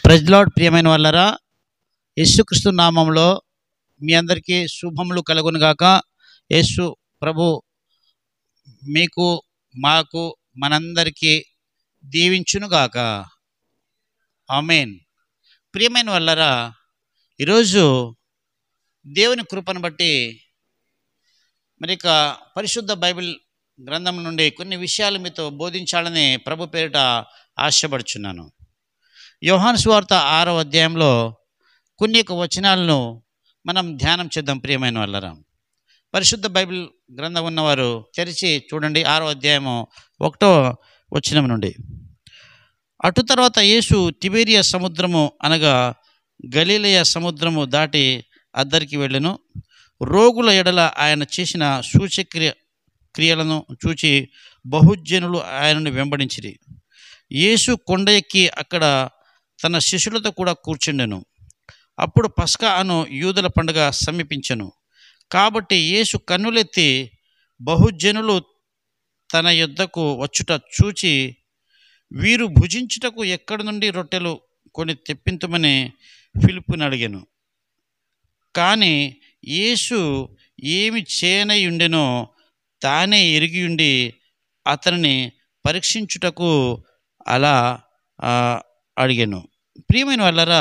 Praise lord. ప్రియమైన వాళ్ళరా, యేసుక్రీస్తు నామంలో మీ అందరికీ శుభములు కలుగును గాక. యేసు ప్రభు మీకు మాకు మనందరికీ దీవించును గాక. ఆమేన్. ప్రియమైన వాళ్ళరా, ఈరోజు దేవుని కృపను బట్టి పరిశుద్ధ బైబిల్ గ్రంథం నుండి కొన్ని విషయాలు మీతో బోధించాలని ప్రభు పేరిట ఆశపడుచున్నాను. యోహాను సువార్త 6వ అధ్యాయంలో కొన్ని వచనాలను మనం ధ్యానం చేద్దాం. ప్రియమైన వాళ్ళరా, పరిశుద్ధ బైబిల్ గ్రంథం ఉన్నవారు తెరిచి చూడండి. 6వ అధ్యాయము 1వ వచనం నుండి. అటు తర్వాత యేసు తిబేరియా సముద్రము అనగా గలిలయ సముద్రము దాటి అద్దరికి వెళ్ళెను. రోగుల ఎడల ఆయన చేసిన క్రియలను చూచి బహుజనులు ఆయనను వెంబడించిరి. యేసు కొండ ఎక్కి అక్కడ తన శిష్యులతో కూడా కూర్చుండెను. అప్పుడు పస్కా అను యూదుల పండుగ సమీపించెను. కాబట్టి యేసు కన్నులెత్తి బహుజనులు తన యొద్దకు వచ్చుట చూచి, వీరు భుజించుటకు ఎక్కడి నుండి రొట్టెలు కొని తెప్పింతుమని ఫిలిప్పుని అడిగాను. కానీ యేసు ఏమి చేయనయుండెనో తానే ఎరిగియుండి అతనిని పరీక్షించుటకు అలా అడిగాను. ప్రియమైన వాళ్ళరా,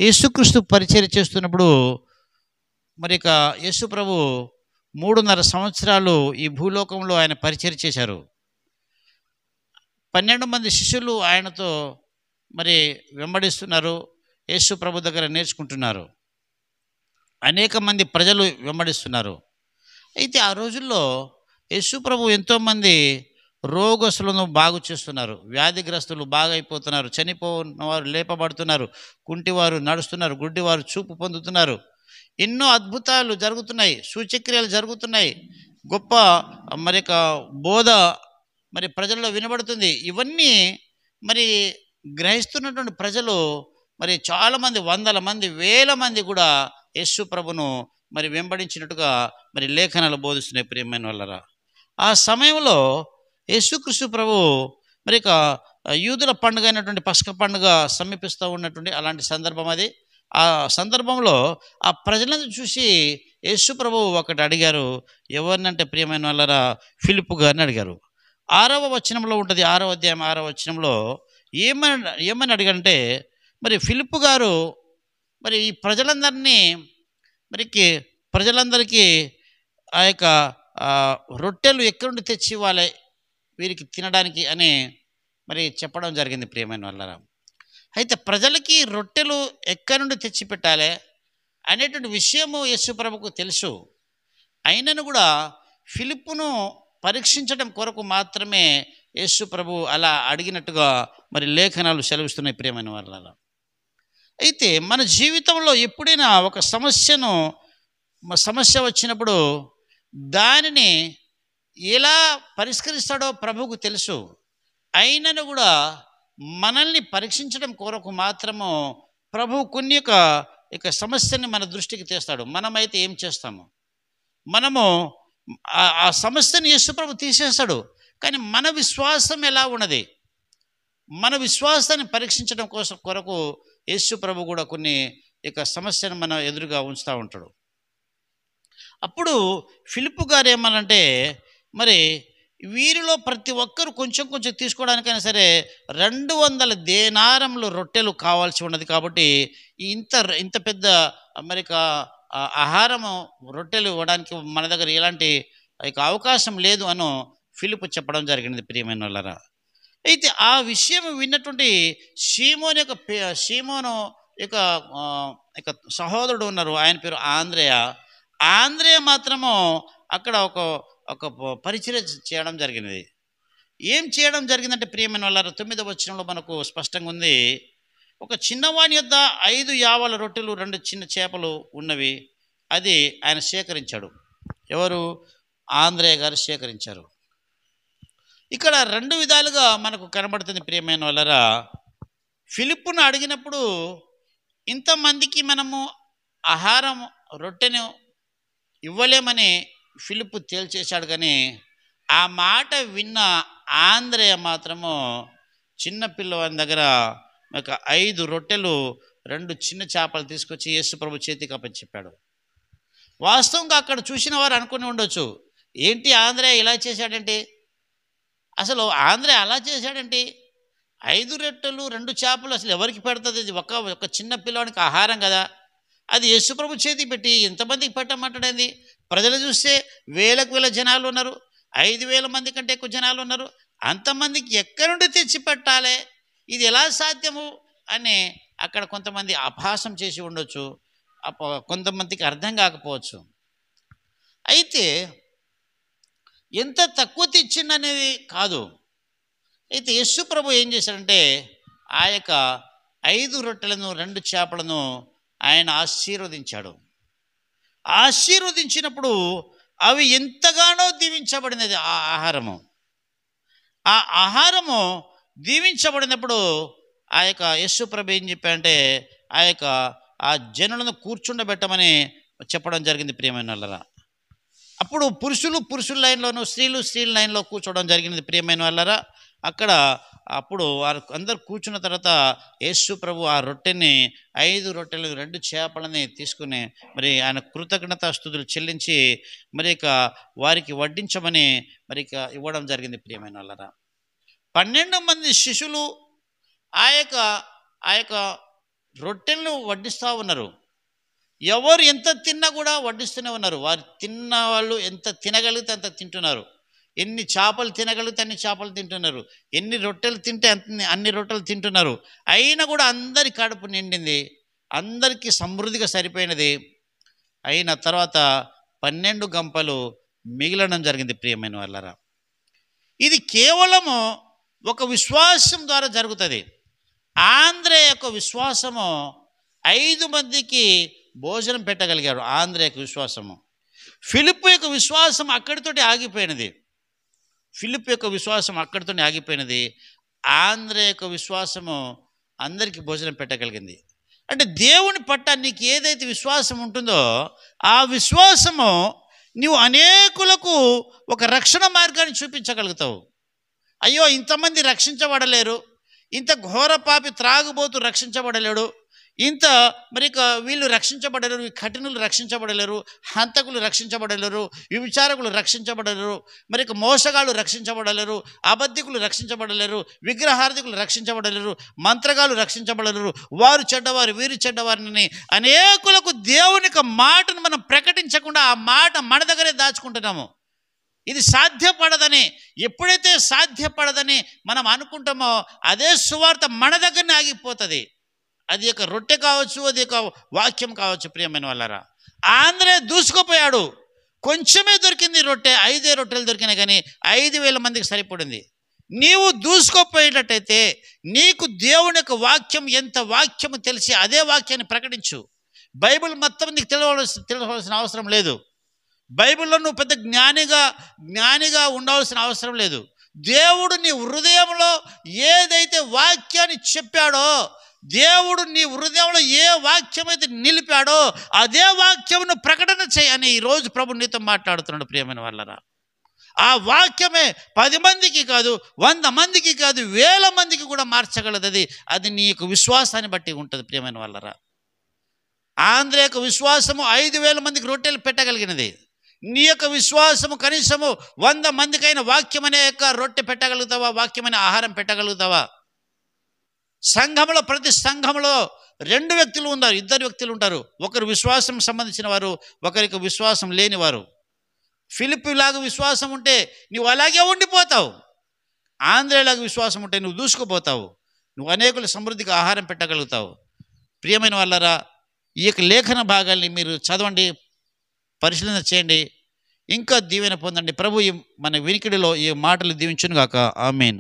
యేసుక్రీస్తు పరిచర్య చేస్తున్నప్పుడు యేసు ప్రభు 3.5 సంవత్సరాలు ఈ భూలోకంలో ఆయన పరిచర్య చేశారు. 12 మంది శిష్యులు ఆయనతో వెంబడిస్తున్నారు. యేసు ప్రభు దగ్గర నేర్చుకుంటున్నారు. అనేక మంది ప్రజలు వెంబడిస్తున్నారు. అయితే ఆ రోజుల్లో యేసు ప్రభు ఎంతోమంది రోగస్తులను బాగు చేస్తున్నారు. వ్యాధిగ్రస్తులు బాగా అయిపోతున్నారు. చనిపోయినవారు లేపబడుతున్నారు. కుంటివారు నడుస్తున్నారు. గుడ్డివారు చూపు పొందుతున్నారు. ఎన్నో అద్భుతాలు జరుగుతున్నాయి. సూచక్రియలు జరుగుతున్నాయి. గొప్ప బోధ ప్రజల్లో వినబడుతుంది. ఇవన్నీ గ్రహిస్తున్నటువంటి ప్రజలు చాలామంది, వందల మంది, వేల మంది కూడా యేసు ప్రభును వెంబడించినట్టుగా లేఖనాలు బోధిస్తున్నాయి. ప్రియమైన వాళ్ళరా, ఆ సమయంలో యేసుక్రీస్తు ప్రభు యూదుల పండుగ అయినటువంటి పస్కా పండుగ సమీపిస్తూ ఉన్నటువంటి అలాంటి సందర్భం అది. ఆ సందర్భంలో ఆ ప్రజలను చూసి యేసు ప్రభు ఒకటి అడిగారు. ఎవరినంటే ప్రియమైన వాళ్ళరా, ఫిలిప్పు గారిని అడిగారు. 6వ వచనంలో ఉంటుంది. 6వ అధ్యాయం 6వ వచనంలో ఏమని అడిగంటే, ఫిలిప్పు గారు ఈ ప్రజలందరికీ ఆ యొక్క రొట్టెలు ఎక్కడి నుండి తెచ్చి ఇవ్వాలి వీరికి తినడానికి అని చెప్పడం జరిగింది. ప్రియమైన వాళ్ళరా, అయితే ప్రజలకి రొట్టెలు ఎక్కడి నుండి తెచ్చి పెట్టాలి అనేటువంటి విషయము యేసు ప్రభుకు తెలుసు. అయినను కూడా ఫిలిప్పును పరీక్షించడం కొరకు మాత్రమే యేసు ప్రభు అలా అడిగినట్టుగా లేఖనాలు సెలవిస్తున్నాయి. ప్రియమైన వాళ్ళరా, అయితే మన జీవితంలో ఎప్పుడైనా ఒక సమస్య వచ్చినప్పుడు దానిని ఎలా పరిష్కరిస్తాడో ప్రభువుకు తెలుసు. అయినను కూడా మనల్ని పరీక్షించడం కొరకు మాత్రము ప్రభువు కొన్ని యొక్క సమస్యని మన దృష్టికి తెస్తాడు. మనమైతే ఏం చేస్తాము? మనము ఆ సమస్యను యేసు ప్రభు తీసేస్తాడు. కానీ మన విశ్వాసం ఎలా ఉన్నది? మన విశ్వాసాన్ని పరీక్షించడం కొరకు యేసు ప్రభు కూడా కొన్ని సమస్యను మన ఎదురుగా ఉంచుతూ ఉంటాడు. అప్పుడు ఫిలిప్పు గారు ఏమనంటే, వీరిలో ప్రతి ఒక్కరు కొంచెం కొంచెం తీసుకోవడానికైనా సరే 200 దేనారములు రొట్టెలు కావాల్సి ఉన్నది. కాబట్టి ఇంత పెద్ద ఆహారము రొట్టెలు ఇవ్వడానికి మన దగ్గర ఎలాంటి అవకాశం లేదు అని ఫిలిప్పు చెప్పడం జరిగింది. ప్రియమైన వాళ్ళరా, అయితే ఆ విషయం విన్నటువంటి షీమోను యొక్క సహోదరుడు ఉన్నారు. ఆయన పేరు ఆంద్రేయ మాత్రము అక్కడ ఒక పరిచర్య చేయడం జరిగినది. ఏం చేయడం జరిగిందంటే ప్రియమైన వాళ్ళ 9వ వచనంలో మనకు స్పష్టంగా ఉంది. ఒక చిన్నవాని యొద్ద 5 యావల రొట్టెలు 2 చిన్న చేపలు ఉన్నవి. అది ఆయన సేకరించాడు. ఎవరు? ఆంద్రేయ గారు సేకరించారు. ఇక్కడ 2 విధాలుగా మనకు కనబడుతుంది. ప్రియమైన వాళ్ళరా, ఫిలిప్పును అడిగినప్పుడు ఇంతమందికి మనము ఆహారం రొట్టెను ఇవ్వలేమని ఫిలిప్పు తేల్చేశాడు. కానీ ఆ మాట విన్న ఆంద్రేయ మాత్రము చిన్నపిల్లవాని దగ్గర ఒక 5 రొట్టెలు 2 చిన్న చేపలు తీసుకొచ్చి యేసు ప్రభు చేతికి అప్పచెప్పాడు. వాస్తవంగా అక్కడ చూసిన వారు అనుకుని ఉండొచ్చు, ఏంటి ఆంధ్రయ్య ఇలా చేశాడంటే, అసలు ఆంధ్రయ్య అలా చేశాడంటే 5 రొట్టెలు 2 చేపలు అసలు ఎవరికి పెడుతుంది? ఇది ఒక చిన్న పిల్లవానికి ఆహారం కదా. అది యేసుప్రభు చేతికి పెట్టి ఎంతమందికి పెట్టమంటాడేంది? ప్రజలు చూస్తే వేలకు వేల జనాలు ఉన్నారు, 5,000 మంది కంటే ఎక్కువ జనాలు ఉన్నారు. అంతమందికి ఎక్కడి నుండి తెచ్చి పెట్టాలి, ఇది ఎలా సాధ్యము అని అక్కడ కొంతమంది అపహాసం చేసి ఉండొచ్చు, కొంతమందికి అర్థం కాకపోవచ్చు. అయితే ఎంత తక్కువ తెచ్చిండనేది కాదు. అయితే యేసు ప్రభు ఏం చేశాడంటే ఆ యొక్క 5 రొట్టెలను 2 చేపలను ఆయన ఆశీర్వదించాడు. ఆశీర్వదించినప్పుడు అవి ఎంతగానో దీవించబడినది. ఆ ఆహారము దీవించబడినప్పుడు ఆ యొక్క యేసు ప్రభు ఏం చెప్పాడంటే ఆ జనులను కూర్చుండబెట్టమని చెప్పడం జరిగింది ప్రియమైన వాళ్ళరా. అప్పుడు పురుషుల లైన్లోను, స్త్రీల లైన్లో కూర్చోవడం జరిగినది ప్రియమైన వాళ్ళరా. అప్పుడు వారు అందరు కూర్చున్న తర్వాత యేసు ప్రభు ఆ రొట్టెని 5 రొట్టెలు 2 చేపలని తీసుకుని మరి ఆయన కృతజ్ఞతాస్తుతులు చెల్లించి మరి వారికి వడ్డించమని మరి ఇవ్వడం జరిగింది ప్రియమైన వాళ్ళరా. 12 మంది శిష్యులు ఆ యొక్క రొట్టెలను వడ్డిస్తూ ఉన్నారు. ఎవరు ఎంత తిన్నా కూడా వడ్డిస్తూనే ఉన్నారు. వారు తిన్న వాళ్ళు ఎంత తినగలిగితే అంత తింటున్నారు. ఎన్ని చేపలు తినగలిగితే అన్ని చేపలు తింటున్నారు. ఎన్ని రొట్టెలు తింటే అన్ని రొట్టెలు తింటున్నారు. అయినా కూడా అందరి కడుపు నిండింది, అందరికీ సమృద్ధిగా సరిపోయినది. అయిన తర్వాత 12 గంపలు మిగిలడం జరిగింది ప్రియమైన వాళ్ళరా. ఇది కేవలము ఒక విశ్వాసం ద్వారా జరుగుతుంది. ఆంధ్రే యొక్క విశ్వాసము 5 మందికి భోజనం పెట్టగలిగాడు. ఆంధ్రే యొక్క విశ్వాసము. ఫిలిప్పు యొక్క విశ్వాసం అక్కడితోటి ఆగిపోయినది. ఆంధ్రే యొక్క విశ్వాసము అందరికీ భోజనం పెట్టగలిగింది. అంటే దేవుని పట్ల నీకు ఏదైతే విశ్వాసం ఉంటుందో ఆ విశ్వాసము నీవు అనేకులకు ఒక రక్షణ మార్గాన్ని చూపించగలుగుతావు. అయ్యో ఇంతమంది రక్షించబడలేరు, ఇంత ఘోర పాపి త్రాగుబోతు రక్షించబడలేడు, ఇంత వీళ్ళు రక్షించబడలేరు, కఠినులు రక్షించబడలేరు, హంతకులు రక్షించబడలేరు, విచారకులు రక్షించబడలేరు, మోసగాళ్ళు రక్షించబడలేరు, అబద్ధికులు రక్షించబడలేరు, విగ్రహార్థికులు రక్షించబడలేరు, మంత్రగాళ్ళు రక్షించబడలేరు, వారు చెడ్డవారు వీరు చెడ్డవారిని అనేకులకు దేవుని యొక్క మాటను మనం ప్రకటించకుండా ఆ మాట మన దగ్గరే దాచుకుంటున్నాము. ఇది సాధ్యపడదని, ఎప్పుడైతే సాధ్యపడదని మనం అనుకుంటామో అదే సువార్త మన దగ్గరనే ఆగిపోతుంది. అది ఒక రొట్టె కావచ్చు, అది ఒక వాక్యం కావచ్చు ప్రియమైన వాళ్ళరా. ఆంధ్రే దూసుకుపోయాడు, కొంచెమే దొరికింది రొట్టె, 5 రొట్టెలు దొరికినాయి కానీ 5,000 మందికి సరిపడింది. నీవు దూసుకుపోయేటట్టయితే నీకు దేవుని యొక్క వాక్యం ఎంత వాక్యము తెలిసి అదే వాక్యాన్ని ప్రకటించు. బైబిల్ మొత్తం నీకు తెలియవలసిన అవసరం లేదు. బైబిల్లో నువ్వు పెద్ద జ్ఞానిగా ఉండవలసిన అవసరం లేదు. దేవుడు నీ హృదయంలో ఏదైతే వాక్యాన్ని చెప్పాడో, దేవుడు నీ హృదయంలో ఏ వాక్యం అయితే నిలిపాడో అదే వాక్యమును ప్రకటన చేయని ఈరోజు ప్రభు నీతో మాట్లాడుతున్నాడు ప్రియమైన వాళ్ళరా. ఆ వాక్యమే 10 మందికి కాదు, 100 మందికి కాదు, 1000 మందికి కూడా మార్చగలదు. అది నీ యొక్క విశ్వాసాన్ని బట్టి ఉంటుంది ప్రియమైన వాళ్ళరా. ఆంధ్ర యొక్క విశ్వాసము 5,000 మందికి రొట్టెలు పెట్టగలిగినది. నీ యొక్క విశ్వాసము కనీసము 100 మందికైన వాక్యం అనే యొక్క రొట్టె పెట్టగలుగుతావా? వాక్యమైన ఆహారం పెట్టగలుగుతావా? సంఘంలో ప్రతి సంఘంలో 2 వ్యక్తులు ఉన్నారు, 2 వ్యక్తులు ఉంటారు. ఒకరు విశ్వాసం సంబంధించిన వారు, ఒకరికి విశ్వాసం లేనివారు. ఫిలిప్పులాగా విశ్వాసం ఉంటే నువ్వు అలాగే ఉండిపోతావు. ఆంధ్రేలాగా విశ్వాసం ఉంటే నువ్వు దూసుకుపోతావు. నువ్వు అనేకుల సమృద్ధికి ఆహారం పెట్టగలుగుతావు. ప్రియమైన వాళ్ళరా, ఈ యొక్క లేఖన భాగాల్ని మీరు చదవండి, పరిశీలన చేయండి, ఇంకా దీవెన పొందండి. ప్రభు మన వినికిడిలో ఈ మాటలు దీవించును గాక. ఆమేన్.